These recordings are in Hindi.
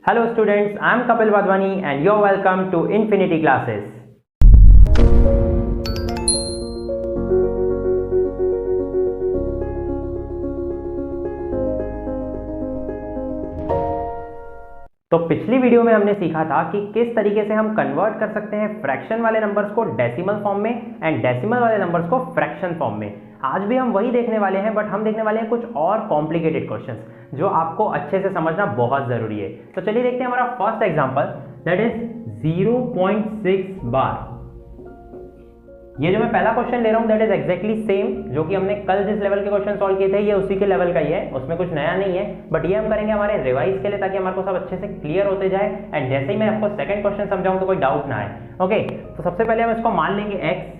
Hello students, I am Kapil Wadhwani and you're welcome to Infinity Classes. तो पिछली वीडियो में हमने सीखा था कि किस तरीके से हम कन्वर्ट कर सकते हैं फ्रैक्शन वाले नंबर्स को डेसिमल फॉर्म में एंड डेसिमल वाले नंबर्स को फ्रैक्शन फॉर्म में। आज भी हम वही देखने वाले हैं, बट हम देखने वाले हैं कुछ और कॉम्प्लिकेटेड क्वेश्चंस जो आपको अच्छे से समझना बहुत जरूरी है। तो चलिए देखते हैं हमारा फर्स्ट एग्जांपल, दैट इज 0.6 बार। ये जो मैं पहला क्वेश्चन ले रहा हूं दैट इज एग्जैक्टली सेम जो कि हमने कल जिस लेवल के क्वेश्चन सॉल्व किए थे, ये उसी के लेवल का ही है, उसमें कुछ नया नहीं है। बट ये हम करेंगे हमारे रिवाइज के लिए ताकि हमारे को सब अच्छे से क्लियर होते जाए एंड जैसे ही मैं आपको सेकंड क्वेश्चन समझाऊं तो कोई डाउट ना आए। ओके, तो सबसे पहले हम इसको मान लेंगे x।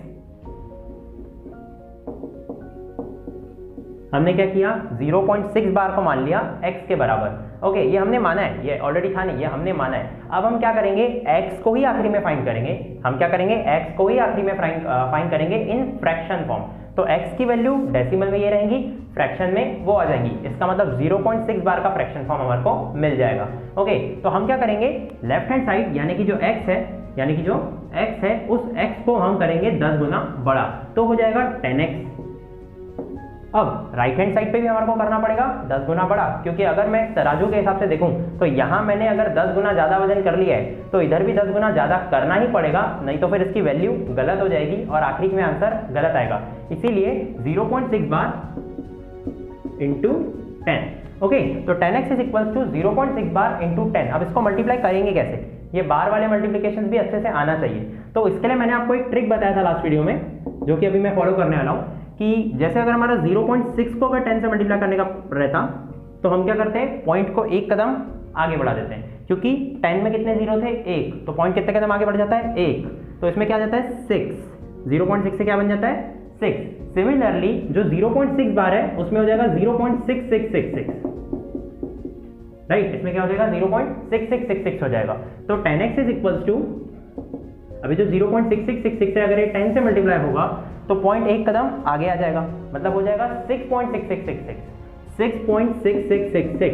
हमने क्या किया, 0.6 बार को मान लिया x के बराबर। ओके, ये हमने माना है, ये ऑलरेडी था नहीं, ये हमने माना है। अब हम क्या करेंगे, x को ही आखिरी में फाइंड करेंगे। हम क्या करेंगे, x को ही आखिरी में फाइंड करेंगे इन फ्रैक्शन फॉर्म। तो x की वैल्यू डेसिमल में ये रहेंगी, फ्रैक्शन में वो आ जाएंगी। इसका मतलब 0.6 बार का फ्रैक्शन फॉर्म हमारे को मिल जाएगा। ओके, तो हम क्या करेंगे, लेफ्ट हैंड साइड यानी कि जो x है, यानी कि जो x है उस x को हम करेंगे 10 गुना बड़ा, तो हो जाएगा 10x। अब राइट हैंड साइड पे भी हमारे को करना पड़ेगा 10 गुना बड़ा, क्योंकि अगर मैं तराजू के हिसाब से देखूं तो यहां मैंने अगर 10 गुना ज्यादा वजन कर लिया है तो इधर भी 10 गुना ज्यादा करना ही पड़ेगा, नहीं तो फिर इसकी वैल्यू गलत हो जाएगी और आखिरी में आंसर गलत आएगा। इसीलिए 0.6 बार इंटू 10। ओके, तो 10x is equal to 0.6 bar into 10। अब इसको मल्टीप्लाई करेंगे कैसे, ये बार वाले मल्टीप्लीकेशन भी अच्छे से आना चाहिए। तो इसके लिए मैंने आपको एक ट्रिक बताया था लास्ट वीडियो में, जो कि अभी मैं फॉलो करने वाला हूँ, कि जैसे अगर हमारा 0.6 को अगर 10 से मल्टीप्लाई करने का रहता तो हम क्या करते हैं, पॉइंट को एक कदम आगे बढ़ा देते हैं, क्योंकि 10 में कितने जीरो थे, 1, तो पॉइंट कितने कदम आगे बढ़ जाता है, 1, तो इसमें क्या जाता है 6। 0.6 से क्या बन जाता है 6। सिमिलरली जो 0.6 बार है उसमें हो जाएगा 0.6666, राइट, इसमें क्या हो जाएगा 0.6666 हो जाएगा। तो 10x इज इक्वल्स टू, अभी जो 0.6666 है अगर ये 10 से मल्टीप्लाई होगा तो पॉइंट एक कदम आगे आ जाएगा, मतलब हो जाएगा 6.6666, 6.6666,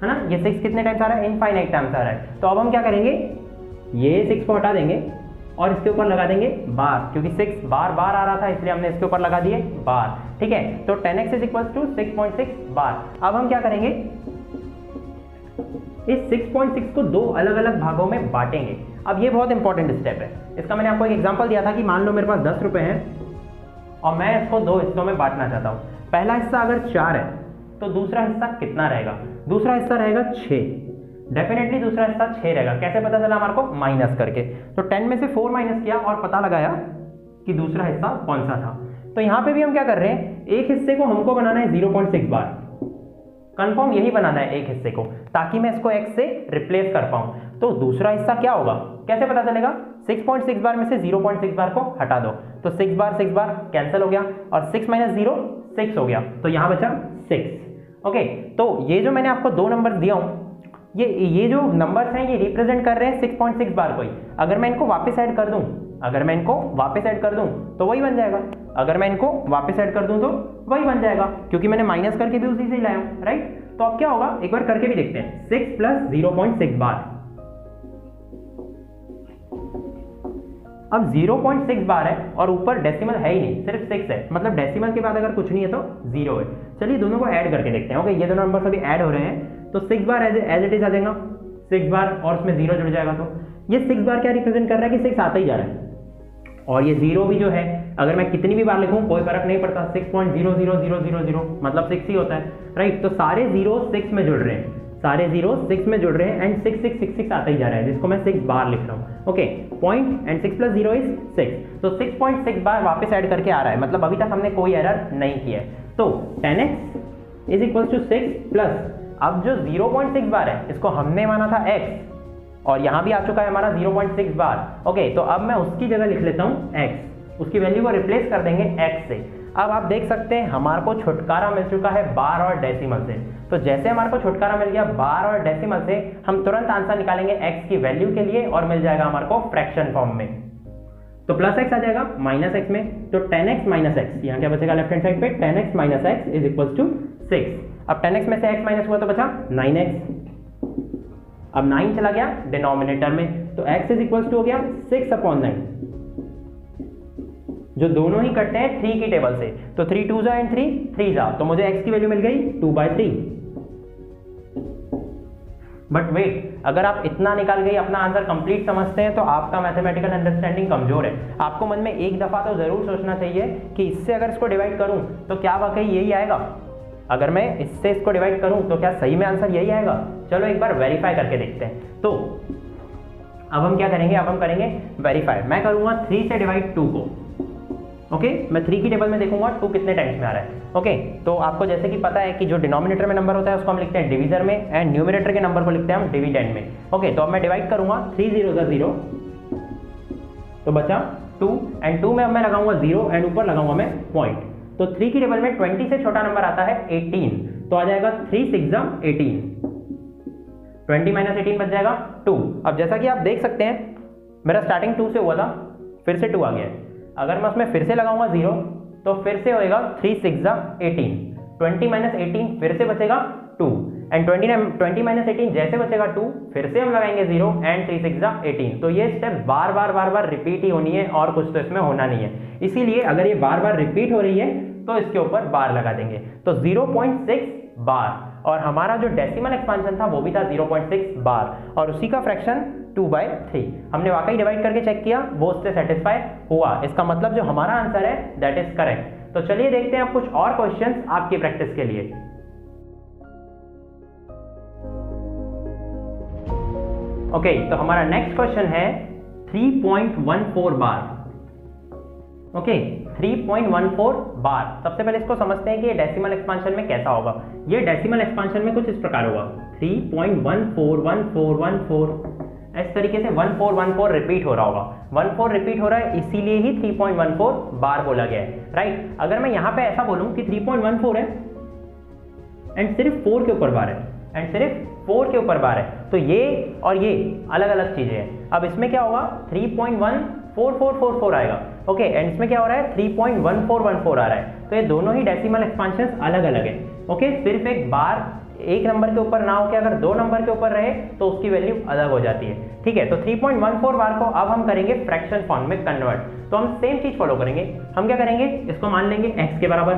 है ना। ये 6 कितने टाइम्स आ रहा है, इनफाइनाइट टाइम्स आ रहा है। तो अब हम क्या करेंगे, ये 6 को हटा देंगे और इसके ऊपर लगा देंगे बार, क्योंकि 6 बार बार आ रहा था इसलिए हमने इसके ऊपर लगा दिए बार। ठीक है, तो 10x इज इक्वल टू 6.6 बार। अब हम क्या करेंगे, इस 6.6 को दो अलग अलग भागों में बांटेंगे। अब ये बहुत इंपॉर्टेंट स्टेप है, इसका मैंने आपको एक एग्जांपल दिया था कि मान लो मेरे पास 10 रुपए हैं और मैं इसको दो हिस्सों में बांटना चाहता हूँ। पहला हिस्सा अगर 4 है तो दूसरा हिस्सा कितना रहेगा, दूसरा हिस्सा रहेगा 6। डेफिनेटली दूसरा हिस्सा 6 रहेगा। कैसे पता चला हमारे को, माइनस करके। तो 10 में से 4 माइनस किया और पता लगाया कि दूसरा हिस्सा कौन सा था। तो यहाँ पे भी हम क्या कर रहे हैं, एक हिस्से को हमको बनाना है 0.6 बार, कंफर्म यही बनाना है एक हिस्से को, ताकि मैं इसको x से रिप्लेस कर पाऊं। तो दूसरा हिस्सा क्या होगा, कैसे पता चलेगा, 6.6 बार में से 0.6 बार को हटा दो, तो 6 बार कैंसिल हो गया और 6 माइनस 0 6 हो गया, तो यहां बचा 6। ओके, तो ये जो मैंने आपको दो नंबर दिया हूं, ये जो नंबर्स हैं ये रिप्रेजेंट कर रहे हैं 6.6 बार को ही। अगर मैं इनको वापस ऐड कर दूं, तो वही बन जाएगा। अगर मैं इनको वापस ऐड कर दूं तो वही बन जाएगा, क्योंकि मैंने माइनस करके भी उसी से ही लाया हूं, राइट। तो अब क्या होगा, एक बार करके भी देखते हैं, 6 प्लस 0.6 बार। अब 0.6 बार है और ऊपर डेसिमल है ही नहीं, सिर्फ 6 है, मतलब डेसिमल के बाद अगर कुछ नहीं है तो 0 है। चलिए दोनों को ऐड करके देखते हैं। ओके, ये दोनों नंबर अभी ऐड हो रहे हैं, तो 6 बार एज इट इज आ जाएगा, 6 बार और उसमें 0 जुड़ जाएगा। तो ये 6 बार क्या रिप्रेजेंट कर रहा है कि 6 आता ही जा रहा है, और ये 0 भी जो है अगर मैं कितनी भी बार लिखूं कोई फर्क नहीं पड़ता, 6.00000 मतलब 6 ही होता है, राइट। तो सारे 0 6 में जुड़ रहे हैं, सारे 0 6 में जुड़ रहे हैं एंड 6666 आता ही जा रहा है, जिसको मैं 6 बार लिख रहा हूँ। Okay, point and 6 plus 0 is 6, तो 6.6 बार वापस ऐड करके आ रहा है, मतलब अभी तक हमने कोई एरर नहीं किया है। तो 10x is equal to 6 plus, अब जो 0.6 बार है इसको हमने माना था x, और यहां भी आ चुका है हमारा 0.6 बार। ओके, तो अब मैं उसकी जगह लिख लेता हूं x, उसकी वैल्यू को रिप्लेस कर देंगे x से। अब आप देख सकते हैं हमारे को छुटकारा मिल चुका है बार और डेसिमल से। तो जैसे हमारे को छुटकारा मिल गया बार और डेसिमल से, हम तुरंत आंसर निकालेंगे x की वैल्यू के लिए और मिल जाएगा हमारे को फ्रैक्शन फॉर्म में। तो प्लस x आ जाएगा माइनस x में, तो 10x माइनस x, यहाँ क्या बचेगा लेफ्ट हैंड साइड पे, 10x minus x is equal to 6। अब 10x में से x माइनस हुआ तो बचा 9x। अब 9 चला गया डिनोमिनेटर में, तो x इज इक्वल्स टू हो गया 6/9, जो दोनों ही कटते हैं 3 की टेबल से, तो 3 2 जा एंड 3 3 जा, तो मुझे x की वैल्यू मिल गई 2/3। बट वेट, अगर आप इतना निकाल गई अपना आंसर कंप्लीट समझते हैं तो आपका मैथमेटिकल अंडरस्टैंडिंग कमजोर है। आपको मन में एक दफा तो जरूर सोचना चाहिए कि इससे अगर इसको डिवाइड करूं तो क्या वाकई यही आएगा, अगर मैं इससे इसको डिवाइड करूं तो क्या सही में आंसर यही आएगा। चलो एक बार वेरीफाई करके देखते हैं। तो अब हम क्या करेंगे, अब हम करेंगे वेरीफाई। मैं करूंगा 3 से डिवाइड 2 को, ओके मैं 3 की टेबल में देखूंगा 2 कितने टाइम्स में आ रहा है। ओके तो आपको जैसे कि पता है कि जो डिनोमिनेटर में नंबर होता है उसको हम लिखते हैं डिवीजर में, एंड न्यूमरेटर के नंबर को लिखते हैं हम डिविडेंड में। ओके तो अब मैं डिवाइड करूंगा 3 0 0, तो बचा 2, एंड 2 में अब मैं लगाऊंगा 0 एंड ऊपर लगाऊंगा मैं पॉइंट। तो 3 की टेबल में 20 से छोटा नंबर आता है 18, तो आ जाएगा 3 6 18, 20 - 18 बच जाएगा 2। अब जैसा कि आप देख सकते हैं मेरा स्टार्टिंग 2 से हुआ था, फिर से 2 आ गया है। अगर मैं उसमें फिर से लगाऊंगा 0 तो फिर से होएगा 3 6 18, 20 - 18 फिर से बचेगा 2, एंड 20 - 18 जैसे बचेगा 2 फिर से हम लगाएंगे 0 एंड 3 6 18। तो ये स्टेप बार बार रिपीट ही होनी है और कुछ तो इसमें होना नहीं है। इसीलिए अगर ये बार बार रिपीट हो रही है तो इसके ऊपर बार लगा देंगे। तो 0.6 बार, और हमारा जो डेसिमल एक्सपांशन था वो भी था 0.6 बार, और उसी का फ्रैक्शन 2/3। हमने वाकई डिवाइड करके चेक किया, वो उससे सेटिस्फाई हुआ। इसका मतलब जो हमारा आंसर है दैट इज करेक्ट। तो चलिए देखते हैं अब कुछ और क्वेश्चंस आपकी प्रैक्टिस के लिए। ओके तो हमारा नेक्स्ट क्वेश्चन है 3.14 बार। ओके 3.14 बार। सबसे पहले इसको समझते हैं कि ये डेसिमल एक्सपांशन में कैसा होगा। ये डेसिमल एक्सपांशन में कुछ इस प्रकार होगा 3.141414, इस तरीके से 1414 रिपीट हो रहा होगा। 14 रिपीट हो रहा है इसीलिए ही 3.14 बार बोला गया है, राइट। अगर मैं यहाँ पे ऐसा बोलूँ कि 3.14 है एंड सिर्फ 4 के ऊपर बार है, एंड सिर्फ 4 के ऊपर बार है, तो ये और ये अलग अलग चीजें हैं। अब इसमें क्या होगा 3.14444 आएगा, ओके एंड इसमें क्या हो रहा है 3.1414 आ रहा है। तो ये दोनों ही डेसिमल एक्सपांशंस अलग अलग है। ओके सिर्फ एक बार एक नंबर के ऊपर ना होकर अगर 2 नंबर के ऊपर रहे तो उसकी वैल्यू अलग हो जाती है, ठीक है। तो 3.14 बार को अब हम करेंगे फ्रैक्शन फॉर्म में कन्वर्ट। तो हम सेम चीज फॉलो करेंगे। हम क्या करेंगे, इसको मान लेंगे x के बराबर।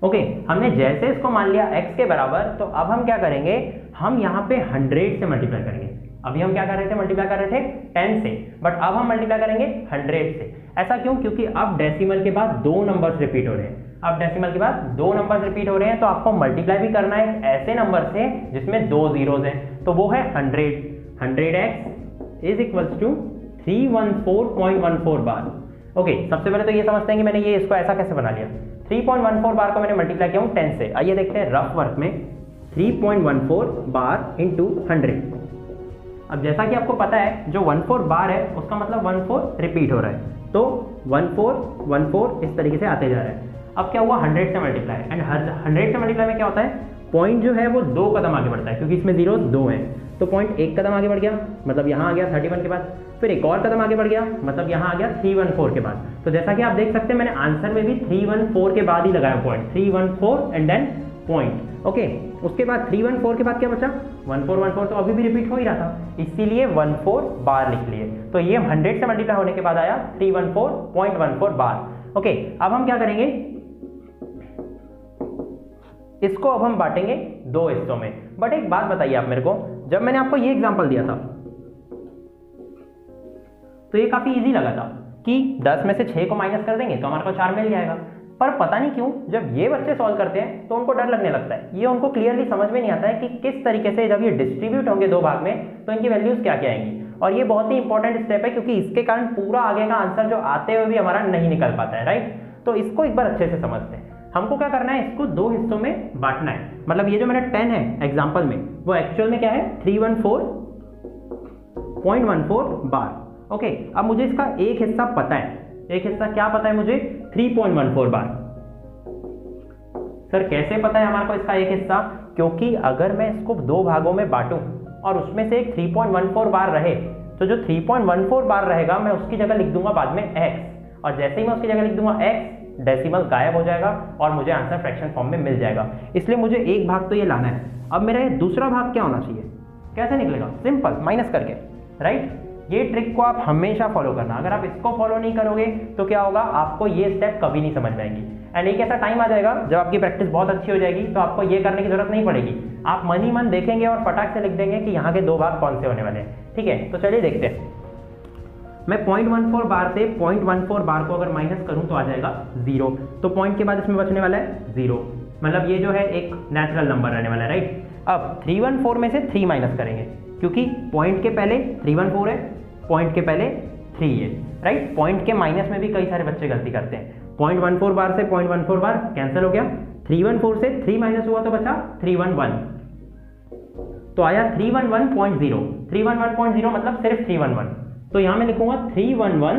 ओके हमने जैसे इसको मान लिया x के बराबर, तो अब हम क्या करेंगे, हम यहाँ पे 100 से मल्टीप्लाई करेंगे। अभी हम क्या कर रहे थे, मल्टीप्लाई कर रहे थे 10 से, बट अब हम मल्टीप्लाई करेंगे 100 से। ऐसा क्यों, क्योंकि अब डेसिमल के बाद 2 नंबर्स रिपीट हो रहे हैं। अब डेसिमल के बाद 2 नंबर्स रिपीट हो रहे हैं, तो आपको मल्टीप्लाई भी करना है ऐसे नंबर से जिसमें 2 जीरोज हैं, तो वो है 100। 100x is equals to 314.14 bar. Okay सबसे पहले तो ये समझते हैं कि मैंने ये इसको ऐसा कैसे बना लिया। 3.14 बार को मैंने मल्टीप्लाई किया हूँ 10 से। आइए देखते हैं रफ वर्क में 3.14 बार इंटू 100। अब जैसा कि आपको पता है जो 14 बार है उसका मतलब 14 रिपीट हो रहा है, तो 14 इस तरीके से आते जा रहा है। अब क्या हुआ 100 से मल्टीप्लाई, एंड 100 से मल्टीप्लाई में क्या होता है, पॉइंट जो है वो 2 कदम आगे बढ़ता है, क्योंकि इसमें जीरो 2 है, तो पॉइंट 1 कदम आगे बढ़ गया, मतलब यहाँ आ गया 31 के बाद, फिर एक और कदम आगे बढ़ गया, मतलब यहाँ आ गया 314 के बाद। तो जैसा कि आप देख सकते हैं मैंने आंसर में भी 314 के बाद ही लगाया point, 314 and then point. Okay उसके बाद 314 के बाद क्या बचा, 1414 तो अभी भी रिपीट हो ही रहा था, इसीलिए 14 बार लिख लिए। तो ये 100 से मल्टीप्लाई होने के बाद आया 314.14 बार। ओके अब हम क्या करेंगे, इसको अब हम बांटेंगे 2 हिस्सों में। बट एक बात बताइए आप मेरे को, जब मैंने आपको ये एग्जांपल दिया था तो ये काफी इजी लगा था कि 10 में से 6 को माइनस कर देंगे तो हमारे को 4 मिल जाएगा। पर पता नहीं क्यों जब ये बच्चे सॉल्व करते हैं तो उनको डर लगने लगता है। ये उनको क्लियरली समझ में नहीं आता है कि किस तरीके से जब ये डिस्ट्रीब्यूट होंगे 2 भाग में तो इनकी वैल्यूज क्या क्या आएंगी। और ये बहुत ही इंपॉर्टेंट स्टेप है, क्योंकि इसके कारण पूरा आगे का आंसर जो आते हुए भी हमारा नहीं निकल पाता है, राइट। तो इसको एक बार अच्छे से समझते हैं। हमको क्या करना है, इसको 2 हिस्सों में बांटना है। मतलब ये जो मेरा 10 है एग्जाम्पल में, वो एक्चुअल में क्या है 314.14 बार। ओके अब मुझे इसका एक हिस्सा पता है। एक हिस्सा क्या पता है मुझे, 3.14 बार। सर कैसे पता है हमारे को इसका एक हिस्सा, क्योंकि अगर मैं इसको 2 भागों में बांटूं और उसमें से एक 3.14 बार रहे, तो जो 3.14 बार रहेगा मैं उसकी जगह लिख दूंगा बाद में x, और जैसे ही मैं उसकी जगह लिख दूंगा x, डेसिमल गायब हो जाएगा और मुझे आंसर फ्रैक्शन फॉर्म में मिल जाएगा। इसलिए मुझे एक भाग तो ये लाना है। अब मेरा ये दूसरा भाग क्या होना चाहिए, कैसे निकलेगा, सिंपल, माइनस करके, राइट। ये ट्रिक को आप हमेशा फॉलो करना, अगर आप इसको फॉलो नहीं करोगे तो क्या होगा, आपको ये स्टेप कभी नहीं समझ में आएंगी। एंड एक ऐसा टाइम आ जाएगा जब आपकी प्रैक्टिस बहुत अच्छी हो जाएगी तो आपको ये करने की जरूरत नहीं पड़ेगी, आप मन ही मन देखेंगे और फटाक से लिख देंगे कि यहाँ के दो भाग कौन से होने वाले हैं। ठीक है, तो चलिए देखते हैं। मैं 0.14 बार से 0.14 बार को अगर माइनस करूं तो आ जाएगा 0, तो पॉइंट के बाद इसमें बचने वाला है 0, मतलब ये जो है एक नेचुरल नंबर रहने वाला है, राइट। अब 314 में से 3 माइनस करेंगे, क्योंकि पॉइंट के पहले 314 है, पॉइंट के पहले 3 है, राइट। पॉइंट के माइनस में भी कई सारे बच्चे गलती करते हैं। 0.14 बार से 0.14 बार कैंसिल हो गया, 314 से 3 माइनस हुआ तो बचा 311, तो आया 311.0, 311.0 मतलब सिर्फ 311, तो यहां मैं लिखूंगा 311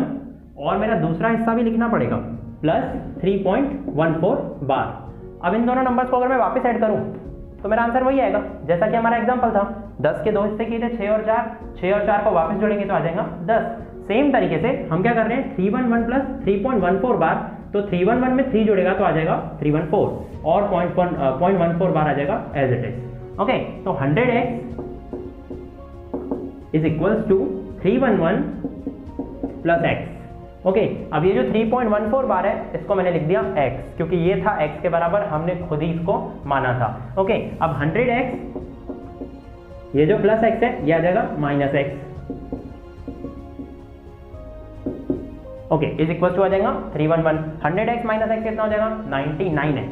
और मेरा दूसरा हिस्सा भी लिखना पड़ेगा प्लस 3.14 बार। अब इन दोनों नंबर्स को अगर मैं वापस ऐड करूं तो मेरा आंसर वही आएगा जैसा कि हमारा एग्जांपल था, 10 के 2 हिस्से किए थे 6 और 4, 6 और 4 को वापस जोड़ेंगे तो आ जाएगा 10। सेम तरीके से हम क्या कर रहे हैं, 311 प्लस 3.14 बार, तो 311 में 3 जोड़ेगा तो आ जाएगा 314 और 0.14 बार आ जाएगा एज इट इज। ओके, तो 100x is equals to 311 plus x। Okay, अब ये जो 3.14 बार है इसको मैंने लिख दिया x, क्योंकक्योंकि ये था x के बराबर, हमने खुद ही इसको माना था। ओके, अब 100x, ये जो प्लस x है ये आ जाएगा minus x। Okay, is equal to आ जाएगा 311, 100x माइनस x कितना हो जाएगा 99x।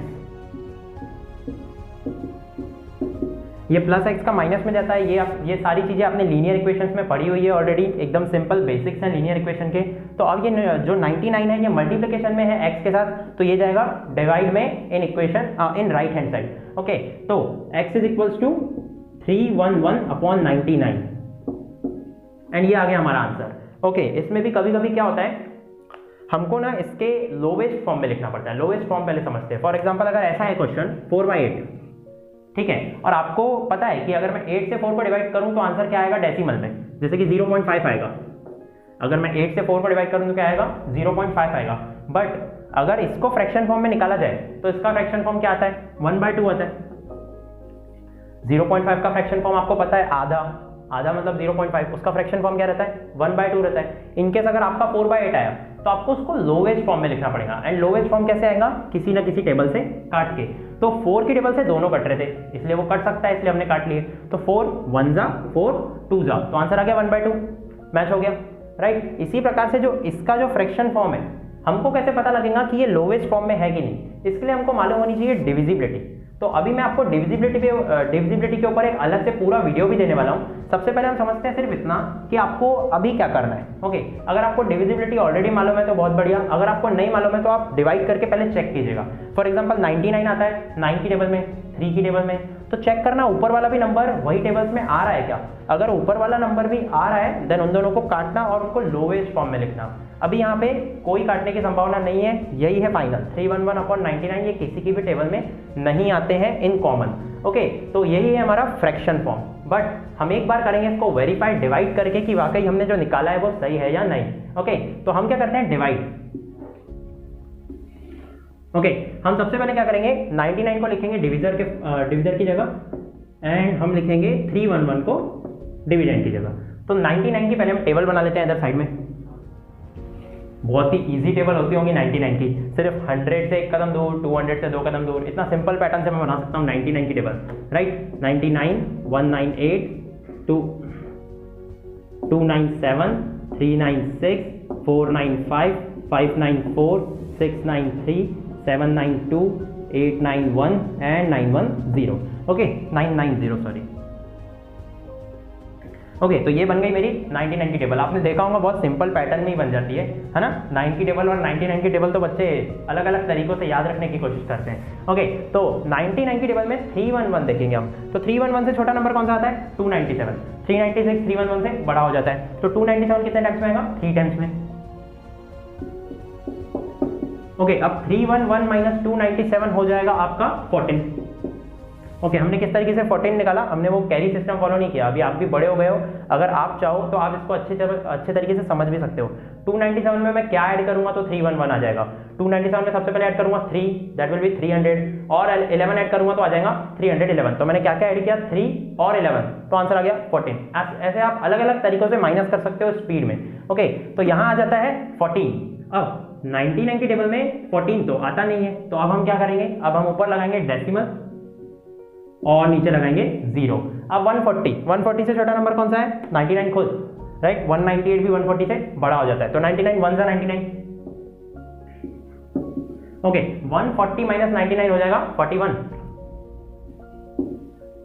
ये प्लस x का माइनस में जाता है, ये सारी चीजें आपने लीनियर इक्वेशंस में पढ़ी हुई है ऑलरेडी, एकदम सिंपल बेसिक्स हैं लीनियर इक्वेशन के। तो अब ये जो 99 है ये मल्टीप्लिकेशन में है x के साथ, तो ये जाएगा डिवाइड में in equation in right hand side. Okay, तो x is equals to 311/99 and ये आ गया हमारा आंसर। ओके, इसमें भी कभी कभी क्या होता है, हमको ना इसके लोवेस्ट फॉर्म में लिखना पड़ता है। लोवेस्ट फॉर्म पहले समझते हैं। फॉर एग्जांपल अगर ऐसा है क्वेश्चन 4/8, ठीक है, और आपको पता है कि अगर मैं 8 से 4 को डिवाइड करूं तो आंसर क्या आएगा डेसिमल में, जैसे कि 0.5 आएगा। अगर मैं 8 से 4 को डिवाइड करूं तो क्या आएगा 0.5 आएगा। बट अगर इसको फ्रैक्शन फॉर्म में निकाला जाए तो इसका फ्रैक्शन फॉर्म क्या आता है, 1/2 आता है। 0.5 का फ्रैक्शन फॉर्म आपको पता है आधा, आधा मतलब 0.5, उसका फ्रैक्शन फॉर्म क्या रहता है 1/2 रहता है। इनकेस अगर आपका 4/8 आया तो आपको उसको लोवेस्ट फॉर्म में लिखना पड़ेगा। एंड लोवेस्ट फॉर्म कैसे आएगा, किसी ना किसी टेबल से काट के। तो 4 की टेबल से दोनों कट रहे थे, इसलिए वो कट सकता है, इसलिए हमने काट लिए। तो 4 1 जा 4 2 जा, तो आंसर आ गया 1/2, मैच हो गया, राइट। इसी प्रकार से जो इसका जो फ्रैक्शन फॉर्म है, हमको कैसे पता लगेगा कि ये लोवेस्ट फॉर्म में है कि नहीं, इसके लिए हमको मालूम होनी चाहिए डिविजिबिलिटी। तो अभी मैं आपको डिविजिबिलिटी के ऊपर एक अलग से पूरा वीडियो भी देने वाला हूँ। सबसे पहले हम समझते हैं सिर्फ इतना कि आपको अभी क्या करना है। ओके, अगर आपको डिविजिबिलिटी ऑलरेडी मालूम है तो बहुत बढ़िया, अगर आपको नहीं मालूम है तो आप डिवाइड करके पहले चेक कीजिएगा। फॉर एग्जांपल 99 आता है 9 की टेबल में, 3 की टेबल में, तो चेक करना ऊपर वाला भी नंबर वही टेबल्स में आ रहा है क्या। अगर ऊपर वाला नंबर भी आ रहा है देन उन दोनों को काटना और उनको लोवेस्ट फॉर्म में लिखना। अभी यहाँ पे कोई काटने की संभावना नहीं है, यही है फाइनल 311/99, ये किसी की भी टेबल में नहीं आते हैं इन कॉमन। ओके, तो यही है हमारा फ्रैक्शन फॉर्म। बट हम एक बार करेंगे इसको वेरीफाइड डिवाइड करके कि वाकई हमने जो निकाला है वो सही है या नहीं। ओके, तो हम क्या करते हैं डिवाइड। ओके, हम सबसे पहले क्या करेंगे 99 को लिखेंगे डिविजर की जगह एंड हम लिखेंगे 311 को डिविडेंड की जगह। तो 99 की पहले हम टेबल बना लेते हैं इधर साइड में। बहुत ही इजी टेबल होती होंगी 99 की, सिर्फ 100 से एक कदम दूर, 200 से 2 कदम दूर, इतना सिंपल पैटर्न से मैं बना सकता हूँ 99 की table, right. 99 198 297 396 495 594 693 792 891 and 910। Okay, 990 sorry. Okay, तो ये बन गई मेरी 99 की टेबल। आपने देखा होगा बहुत सिंपल पैटर्न में ही बन जाती है ना। 9 की टेबल और 99 की टेबल तो बच्चे अलग अलग तरीकों से याद रखने की कोशिश करते हैं। ओके, तो 99 की टेबल में 311 देखेंगे हम, तो 311 से छोटा नंबर कौन सा आता है 297, 396 311 से बड़ा हो जाता है, तो 297 कितने टाइम्स में आएगा 3 टाइम्स में। ओके, अब 311 माइनस 297 हो जाएगा आपका 14। ओके, हमने किस तरीके से 14 निकाला, हमने वो कैरी सिस्टम फॉलो नहीं किया। अभी आप भी बड़े हो गए हो, अगर आप चाहो तो आप इसको अच्छे तरीके से समझ भी सकते हो। 297 में मैं क्या ऐड करूंगा तो 311 आ जाएगा। 297 में सबसे पहले ऐड करूंगा 3, दैट विल बी 300, और 11 ऐड करूंगा तो आ जाएगा 311। तो मैंने क्या क्या ऐड किया, 3 और 11, तो आंसर आ गया 14। ऐसे आप अलग अलग तरीकों से माइनस कर सकते हो स्पीड में। ओके, तो यहाँ आ जाता है 14। अब 99 की टेबल में 14 तो आता नहीं है, तो अब हम क्या करेंगे, अब हम ऊपर लगाएंगे डेसिमल और नीचे लगाएंगे 0। अब 140 से छोटा नंबर कौन सा है, 99 खुद, राइट। 198 भी 140 से बड़ा हो जाता है, तो 99 1 जा 99। ओके, 140 माइनस 99 हो जाएगा 41।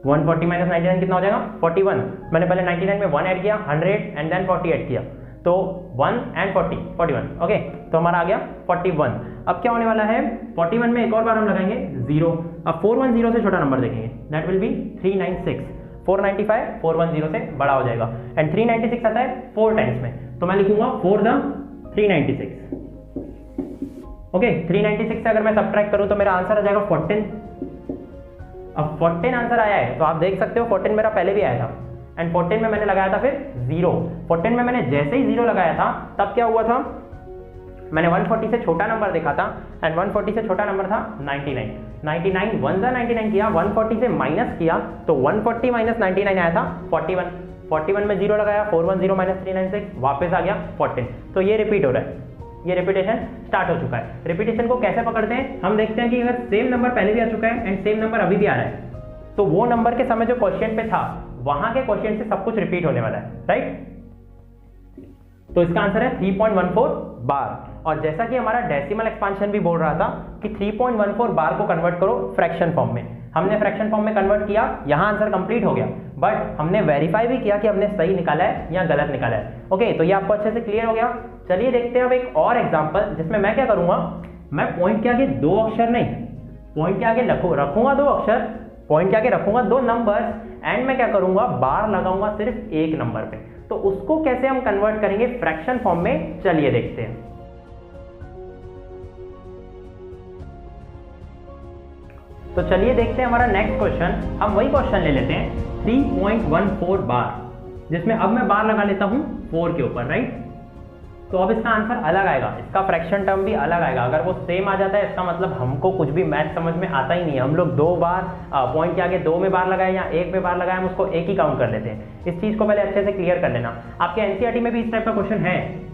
140 माइनस 99 कितना हो जाएगा, 41। मैंने पहले 99 में 1 ऐड किया, 100 एंड देन 40 ऐड किया, तो 1 एंड 40, 41। ओके, तो हमारा आ गया 41। अब क्या होने वाला है, 41 में एक और बार हम लगाएंगे 0। अब 410 से छोटा नंबर देखेंगे, दैट विल बी 396। 495 410 से बड़ा हो जाएगा, एंड 396 आता है 4 टाइम्स में, तो मैं लिखूंगा 4 द 396। ओके, 396 से अगर मैं सब्ट्रैक्ट करूं तो मेरा आंसर आ जाएगा 14। अब 14 आंसर आया है, तो आप देख सकते हो 14 मेरा पहले भी आया था, एंड 14 में मैंने लगाया था फिर 0। 14 में मैंने जैसे ही 0 लगाया था, तब क्या हुआ था, मैंने 140 से छोटा नंबर देखा था, एंड 140 से छोटा नंबर था 99। 99 1 जा 99 किया, 140 से माइनस किया, तो 140 माइनस 99 आया था 41। 41 में 0 लगाया, 410 माइनस 396, वापस आ गया 14। तो ये रिपीट हो रहा है, ये रिपीटेशन स्टार्ट हो चुका है। रिपीटेशन को कैसे पकड़ते हैं, हम देखते हैं कि अगर सेम नंबर पहले भी आ चुका है एंड सेम नंबर अभी भी आ रहा है, तो वो नंबर के समय जो क्वेश्चन पे था, वहां के क्वेश्चन से सब कुछ रिपीट होने वाला है, राइट। तो इसका आंसर है 3.14 बार। और जैसा कि हमारा डेसिमल एक्सपांशन भी बोल रहा था कि 3.14 बार को कन्वर्ट करो फ्रैक्शन फॉर्म में, हमने फ्रैक्शन फॉर्म में कन्वर्ट किया, यहां आंसर कंप्लीट हो गया, बट हमने वेरीफाई भी किया कि हमने सही निकाला है या गलत निकाला है। ओके, तो ये आपको अच्छे से क्लियर हो गया। चलिए देखते हैं अब एक और एग्जांपल, जिसमें मैं क्या करूंगा, मैं पॉइंट के आगे 2 अक्षर नहीं, पॉइंट के आगे रखूंगा 2 अक्षर, पॉइंट के आगे रखूंगा 2 नंबर्स, एंड मैं क्या करूंगा, बार लगाऊंगा सिर्फ एक नंबर पे। तो उसको कैसे हम कन्वर्ट करेंगे फ्रैक्शन फॉर्म में, चलिए देखते हैं। तो चलिए देखते हैं हमारा नेक्स्ट क्वेश्चन। हम वही क्वेश्चन ले लेते हैं 3.14 बार, जिसमें अब मैं बार लगा लेता हूं 4 के ऊपर, राइट। तो अब इसका आंसर अलग आएगा, इसका फ्रैक्शन टर्म भी अलग आएगा। अगर वो सेम आ जाता है, इसका मतलब हमको कुछ भी मैथ समझ में आता ही नहीं है। हम लोग 2 बार पॉइंट के आगे 2 में बार लगाए या 1 में बार लगाए, हम उसको एक ही काउंट कर लेते हैं। इस चीज को पहले अच्छे से क्लियर कर लेना। आपके एनसीईआरटी में भी इस टाइप का क्वेश्चन है,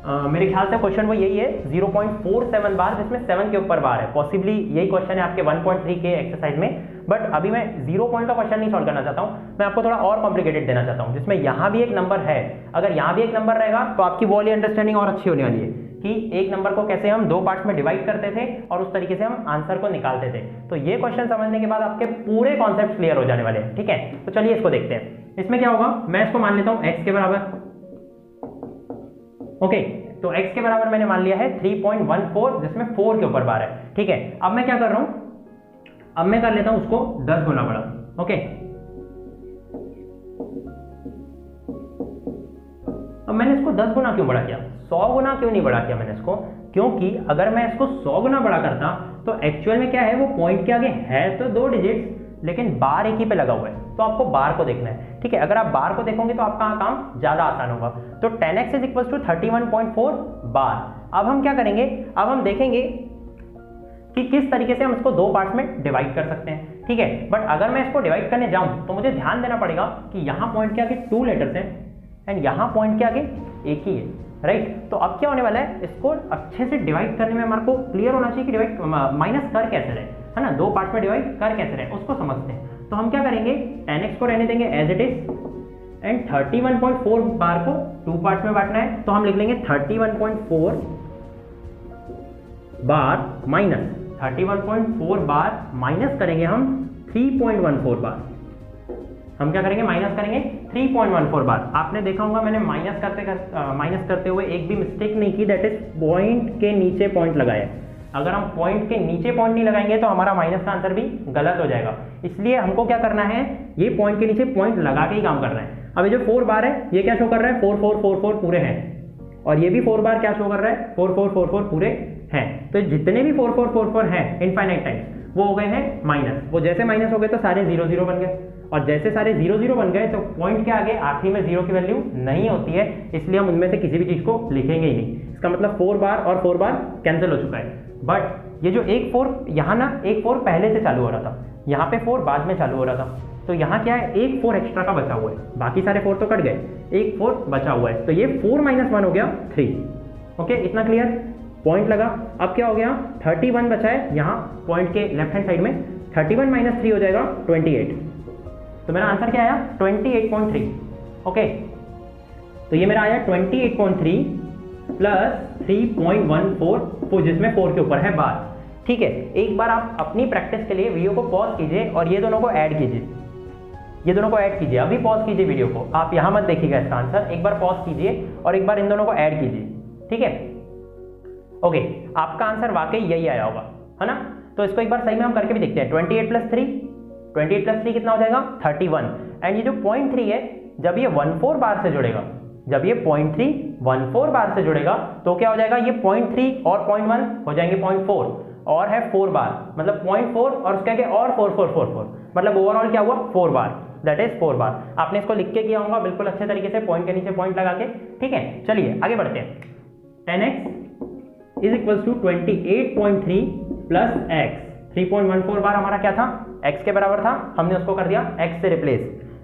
मेरे ख्याल से क्वेश्चन वो यही है 0.47 बार, जिसमें 7 के ऊपर बार है। पॉसिबली यही क्वेश्चन है आपके 1.3 के एक्सरसाइज में, बट अभी मैं 0 पॉइंट का क्वेश्चन नहीं सॉल्व करना चाहता हूं, मैं आपको थोड़ा और कॉम्प्लिकेटेड देना चाहता हूं, जिसमें यहां भी एक नंबर है। अगर यहां भी एक नंबर रहेगा तो आपकी वो वाली अंडरस्टैंडिंग और अच्छी होने वाली है कि एक नंबर को कैसे हम 2 पार्ट्स में डिवाइड करते थे और उस तरीके से हम आंसर को निकालते थे। तो ये क्वेश्चन समझने के बाद आपके पूरे कॉन्सेप्ट क्लियर हो जाने वाले हैं, ठीक है। तो चलिए इसको देखते हैं। इसमें क्या होगा, मैं इसको मान लेता हूं x के बराबर। ओके, तो x के बराबर मैंने मान लिया है 3.14, जिसमें 4 के ऊपर बार है, ठीक है। अब मैं क्या कर रहा हूं, अब मैं कर लेता हूं उसको 10 गुना बड़ा। ओके, अब मैंने इसको 10 गुना क्यों बड़ा किया, 100 गुना क्यों नहीं बड़ा किया मैंने इसको, क्योंकि अगर मैं इसको 100 गुना बड़ा करता तो एक्चुअल में क्या है, वो पॉइंट के आगे है तो 2 डिजिट्स, लेकिन बार एक ही पे लगा हुआ है, तो आपको बार को देखना है, ठीक है। अगर आप बार को देखोगे तो आपका काम ज्यादा आसान होगा। तो 10x इज इक्वल टू 31.4 बार। अब हम क्या करेंगे, अब हम देखेंगे कि किस तरीके से हम इसको 2 पार्ट्स में डिवाइड कर सकते हैं, ठीक है। बट अगर मैं इसको डिवाइड करने जाऊं तो मुझे ध्यान देना पड़ेगा कि यहाँ पॉइंट के आगे 2 लेटर्स हैं एंड यहाँ पॉइंट के आगे एक ही है, राइट। तो अब क्या होने वाला है, इसको अच्छे से डिवाइड करने में हमारे को क्लियर होना चाहिए कि डिवाइड माइनस कर कैसे रहे, है ना, 2 पार्ट्स में डिवाइड कर कैसे रहे, उसको समझते हैं। तो हम क्या करेंगे, 10x को रहने देंगे एज इट इज, एंड 31.4 बार को 2 पार्ट्स में बांटना है, तो हम लिख लेंगे 31.4 बार माइनस 31.4 बार माइनस करेंगे हम 3.14 बार। हम क्या करेंगे, माइनस करेंगे 3.14 बार। आपने देखा होगा मैंने माइनस करते हुए एक भी मिस्टेक नहीं की, दैट इज पॉइंट के नीचे पॉइंट लगाया। अगर हम पॉइंट के नीचे पॉइंट नहीं लगाएंगे तो हमारा माइनस का आंसर भी गलत हो जाएगा। इसलिए हमको क्या करना है, ये पॉइंट के नीचे पॉइंट लगा के ही काम करना है। अब ये जो 4 बार है, ये क्या शो कर रहा है, 4 4 4 4 पूरे हैं, और ये भी 4 बार क्या शो कर रहा है, 4 4 4 4 पूरे हैं। तो जितने भी 4 4 4 4 हैं इनफाइनाइट टाइम्स, वो हो गए हैं माइनस। वो जैसे माइनस हो गए तो सारे 0 0 बन गए, और जैसे सारे 0 0 बन गए तो पॉइंट के आगे आखिरी में 0 की वैल्यू नहीं होती है, इसलिए हम उनमें से किसी भी चीज़ को लिखेंगे ही नहीं। इसका मतलब 4 बार और 4 बार कैंसिल हो चुका है। बट ये जो एक 4 यहाँ ना, एक 4 पहले से चालू हो रहा था, यहाँ पे 4 बाद में चालू हो रहा था, तो यहाँ क्या है, एक 4 एक्स्ट्रा का बचा हुआ है, बाकी सारे 4 तो कट गए, एक 4 बचा हुआ है, तो ये 4 - 1 हो गया 3। ओके, इतना क्लियर? पॉइंट लगा। अब क्या हो गया, 31 बचा है यहाँ पॉइंट के लेफ्ट हैंड साइड में, 31 - 3 हो जाएगा 28। तो मेरा आंसर क्या आया, 28.3। ओके, तो ये मेरा आया 28.3 प्लस 3.14, जिसमें 4 के ऊपर है बार। ठीक है, एक बार आप अपनी प्रैक्टिस के लिए वीडियो को पॉज कीजिए और ये दोनों को ऐड कीजिए, ये दोनों को ऐड कीजिए। अभी पॉज कीजिए वीडियो को, आप यहाँ मत देखिएगा इसका आंसर, एक बार पॉज कीजिए और एक बार इन दोनों को ऐड कीजिए। ठीक है, ओके, आपका आंसर वाकई यही आया होगा, है ना? तो इसको एक बार सही में हम करके भी देखते हैं। 28 + 3, 28 + 3 कितना हो जाएगा, 31। एंड ये जो 0.3 है, जब ये 14 बार से जुड़ेगा, जब ये 0.3 14 बार से जुड़ेगा तो क्या हो जाएगा, ये 0.3 और 0.1 हो जाएंगे 0.4, और है 4 बार, मतलब 0.4 और उसके आगे और 4 4 4 4, मतलब ओवरऑल क्या हुआ, 4 बार, दैट इज 4 बार। आपने इसको लिख के किया होगा बिल्कुल अच्छे तरीके से, पॉइंट के नीचे पॉइंट लगा के। ठीक है, चलिए आगे बढ़ते हैं। 10x = 28.3 प्लस x, 3.14 बार हमारा क्या था, x के बराबर था, हमने उसको कर दिया x से रिप्लेस।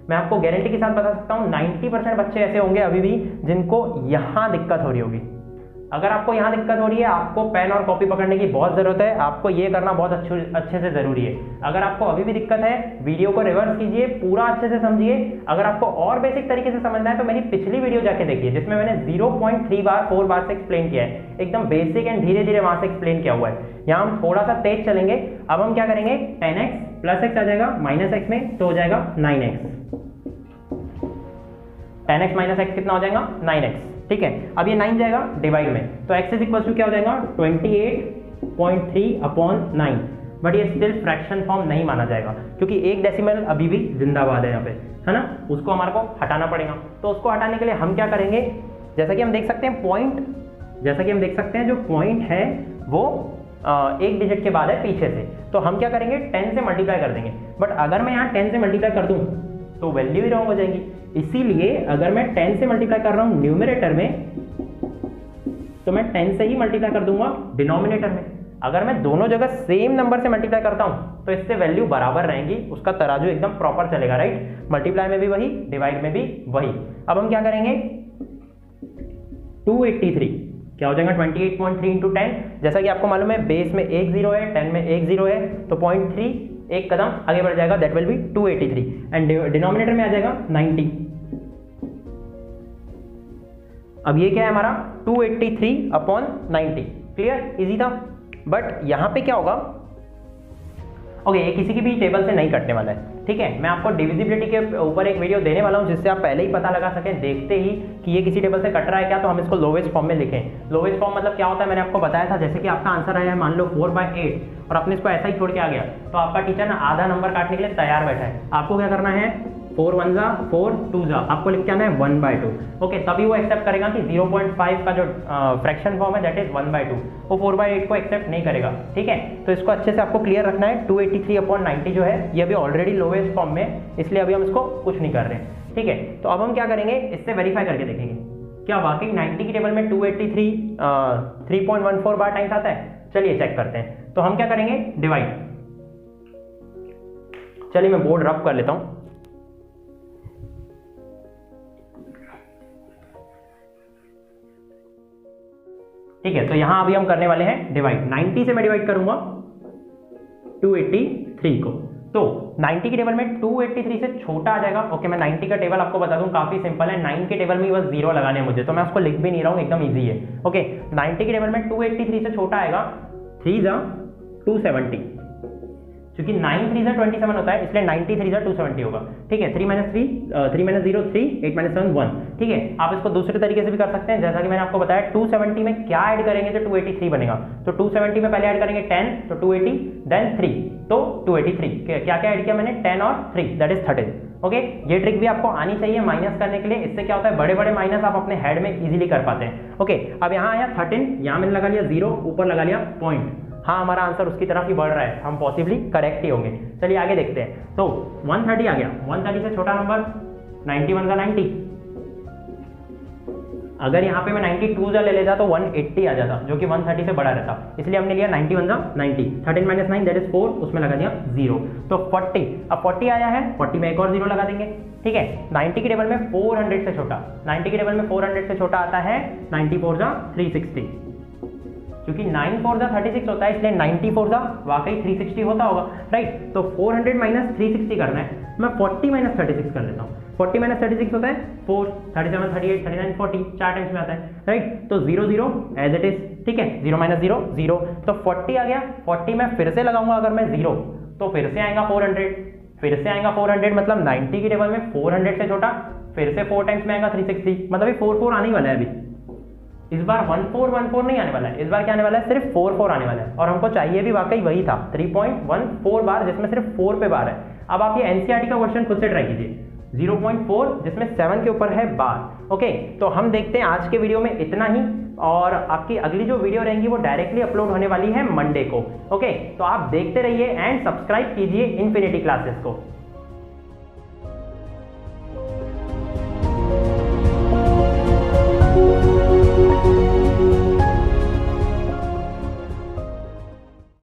मैं आपको गारंटी के साथ बता सकता हूँ 90% बच्चे ऐसे होंगे अभी भी जिनको यहाँ दिक्कत हो रही होगी। अगर आपको यहाँ दिक्कत हो रही है, आपको पेन और कॉपी पकड़ने की बहुत ज़रूरत है, आपको ये करना बहुत अच्छे से ज़रूरी है। अगर आपको अभी भी दिक्कत है, वीडियो को रिवर्स कीजिए, पूरा अच्छे से समझिए। अगर आपको और बेसिक तरीके से समझना है तो मेरी पिछली वीडियो जाके देखिए, जिसमें मैंने 0.3 बार 4 बार से एक्सप्लेन किया है, एकदम बेसिक एंड धीरे धीरे वहाँ से एक्सप्लेन किया हुआ है। यहाँ हम थोड़ा सा तेज चलेंगे। अब हम क्या करेंगे, 10x + x आ जाएगा -x में, तो हो जाएगा 9x। 10x - x कितना हो जाएगा, 9x। ठीक है, अब ये 9 जाएगा डिवाइड में, तो x = क्या हो जाएगा, 28.3/9। बट ये स्टिल फ्रैक्शन फॉर्म नहीं माना जाएगा, क्योंकि एक डेसिमल अभी भी जिंदाबाद है यहाँ पे, है ना? उसको हमारे को हटाना पड़ेगा। तो उसको हटाने के लिए हम क्या करेंगे, जैसा कि हम देख सकते हैं पॉइंट, जैसा कि हम देख सकते हैं जो पॉइंट है वो एक डिजिट के बाद है पीछे से, तो हम क्या करेंगे, 10 से मल्टीप्लाई कर देंगे। बट अगर मैं यहाँ 10 से मल्टीप्लाई कर दूँ तो वैल्यू ही रॉन्ग हो जाएगी, इसीलिए अगर मैं 10 से मल्टीप्लाई कर रहा हूँ न्यूमरेटर में, तो मैं 10 से ही मल्टीप्लाई कर दूंगा डिनोमिनेटर में। अगर मैं दोनों जगह सेम नंबर से मल्टीप्लाई करता हूँ तो इससे वैल्यू बराबर रहेंगी, उसका तराजू एकदम प्रॉपर चलेगा, राइट? मल्टीप्लाई में भी वही, डिवाइड में भी वही। अब हम क्या करेंगे, 283 क्या हो जाएगा, 28.3 × 10। जैसा कि आपको मालूम है बेस में एक 0 है, 10 में एक 0 है, तो 0.3 एक कदम आगे बढ़ जाएगा, that will be 283, and denominator में आ जाएगा 90। अब ये क्या है हमारा, 283/90। क्लियर, इजी था। बट यहां पे क्या होगा, ओके, ये किसी की भी टेबल से नहीं कटने वाला है। ठीक है, मैं आपको डिविजिबिलिटी के ऊपर एक वीडियो देने वाला हूं, जिससे आप पहले ही पता लगा सकें देखते ही कि ये किसी टेबल से कट रहा है क्या, तो हम इसको लोवेस्ट फॉर्म में लिखें। लोवेस्ट फॉर्म मतलब क्या होता है, मैंने आपको बताया था, जैसे कि आपका आंसर आया है मान लो 4/8 और आपने इसको ऐसा ही छोड़ के आ गया, तो आपका टीचर ना आधा नंबर काटने के लिए तैयार बैठा है। आपको क्या करना है, 4 1 जा 4 2 जा, आपको लिख के आना है 1/2। ओके, तभी वो एक्सेप्ट करेगा कि 0.5 का जो फ्रैक्शन फॉर्म है दैट इज 1/2, वो 4/8 को एक्सेप्ट नहीं करेगा। ठीक है, तो इसको अच्छे से आपको क्लियर रखना है। 283/90 जो है ये अभी ऑलरेडी लोवेस्ट फॉर्म में, इसलिए अभी हम इसको कुछ नहीं कर रहे हैं। ठीक है, तो अब हम क्या करेंगे, इससे वेरीफाई करके देखेंगे क्या वाकई 90 की टेबल में 283 3.14 बार टाइम्स आता है। चलिए चेक करते हैं। तो हम क्या करेंगे, डिवाइड। चलिए मैं बोर्ड रब कर लेता हूं। ठीक है, तो यहां अभी हम करने वाले हैं डिवाइड। 90 से मैं डिवाइड करूंगा 283 को, तो 90 की टेबल में 283 से छोटा आ जाएगा। ओके, मैं 90 का टेबल आपको बता दूं, काफी सिंपल है। 9 के टेबल में बस 0 लगाने हैं मुझे, तो मैं उसको लिख भी नहीं रहा हूं, एकदम इजी है। ओके, 90 की टेबल में 283 से छोटा आएगा 3 जा 270, क्योंकि 9 3 जा 27 होता है, इसलिए 90 3 जा 270 होगा। ठीक है, 3 - 3 3 - 0 3 8 - 7 1। ठीक है, आप इसको दूसरे तरीके से भी कर सकते हैं, जैसा कि मैंने आपको बताया 270 में क्या ऐड करेंगे तो 283 बनेगा। तो 270 में पहले ऐड करेंगे 10, तो 280, देन 3, तो 283। क्या क्या ऐड किया मैंने, 10 और 3, दैट इज 13। ओके, ये ट्रिक भी आपको आनी चाहिए माइनस करने के लिए। इससे क्या होता है, बड़े बड़े माइनस आप अपने हेड में इजीली कर पाते हैं। ओके, अब यहाँ आया 13, यहाँ मैंने लगा लिया 0, ऊपर लगा लिया पॉइंट। हाँ हमारा आंसर उसकी तरफ ही बढ़ रहा है, हम पॉसिबली करेक्ट ही होंगे। चलिए आगे देखते हैं। तो 130 आ गया, 130 से छोटा नंबर 91 का 90, अगर यहाँ पे मैं 92 जा ले लेता तो 180 आ जाता, जो कि 130 से बड़ा रहता, इसलिए हमने लिया 91 जा 90, 13 माइनस 9 दैट इज 4, उसमें लगा दिया 0, तो 40। अब 40 आया है, 40 में एक और 0 लगा देंगे, ठीक है। 90 की टेबल में 400 से छोटा, 90 की टेबल में 400 से छोटा आता है 94 जा 360, क्योंकि 94 जा 36 होता है, इसलिए 94 जा वाकई 360 होता होगा, राइट। तो 400 माइनस 360 करना है, मैं 40 माइनस 36 कर देता हूँ। 40 माइनस 36 होता है 4, 37, 38, 39, 40, 4 टाइम्स में आता है, राइट। तो 0 0 एज इट इज, ठीक है, 0 माइनस 0 0, तो 40 आ गया। 40 में फिर से लगाऊंगा अगर मैं 0, तो फिर से आएगा 400, फिर से आएगा 400, मतलब 90 की टेबल में 400 से छोटा, फिर से 4 टाइम्स में आएगा 360, मतलब ये 4 4 आने ही वाला है अभी। इस बार 1 4 1 4 नहीं आने वाला है, इस बार क्या आने वाला है, सिर्फ 4 4 आने वाला है, और हमको चाहिए भी वाकई वही था 3.14 बार, जिसमें सिर्फ 4 पे बार है। अब आप ये एनसीईआरटी का क्वेश्चन खुद से ट्राई कीजिए, 0.4 जिसमें 7 के ऊपर है बार। ओके, तो हम देखते हैं आज के वीडियो में इतना ही, और आपकी अगली जो वीडियो रहेंगी वो डायरेक्टली अपलोड होने वाली है मंडे को। ओके, तो आप देखते रहिए एंड सब्सक्राइब कीजिए इन्फिनिटी क्लासेस को।